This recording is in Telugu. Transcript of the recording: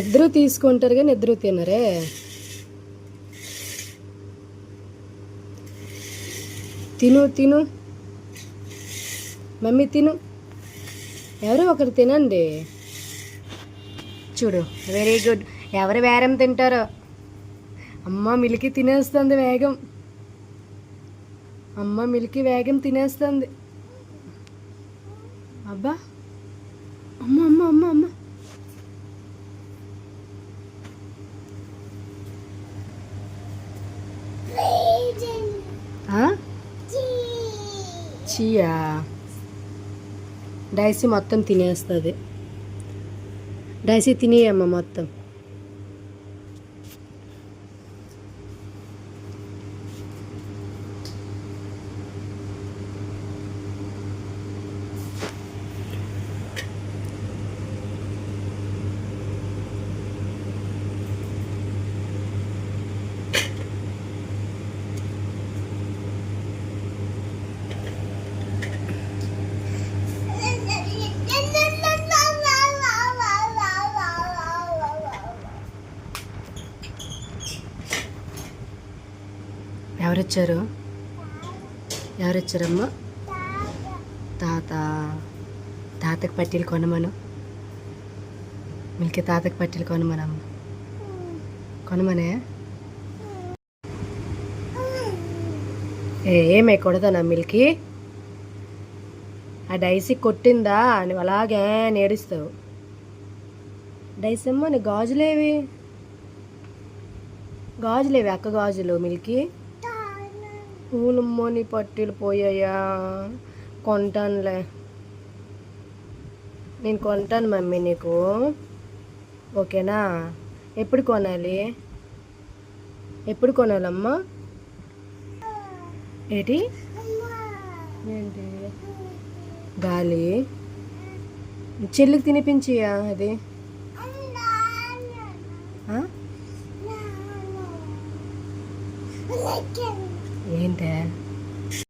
ఇద్దరు తీసుకుంటారు కానీ ఇద్దరు తినరే. తిను తిను మమ్మీ తిను, ఎవరో ఒకరు తినండి. చూడు వెరీ గుడ్. ఎవరు వేరం తింటారో. అమ్మ మిల్కీ తినేస్తుంది వేగం. అమ్మ మిల్కీ వేగం తినేస్తుంది. అబ్బా అమ్మ అమ్మ అమ్మ అమ్మ. చీయా డైసీ మొత్తం తినేస్తుంది. డైసీ తినేయమ్మ మొత్తం. ఎవరొచ్చారు? ఎవరొచ్చారమ్మా? తాత. తాతకి పట్టీలు కొనమను. మిల్కీ తాతకి పట్టీలు కొనమనమ్మ. కొనమనే. ఏమే కొడతానా మిల్కీ? ఆ డైసీ కొట్టిందా నువ్వు అలాగే నేడుస్తావు. డైసీ అమ్మ నీ గాజులేవి? గాజులేవి అక్క గాజులు మిల్కీ? ఊనమ్మో నీ పట్టీలు పోయాయా? కొంటానులే, నేను కొంటాను మమ్మీ నీకు, ఓకేనా? ఎప్పుడు కొనాలి? ఎప్పుడు కొనాలమ్మా? ఏంటి ఏంటి గాలి? చెల్లికి తినిపించియా అది? ఏంటే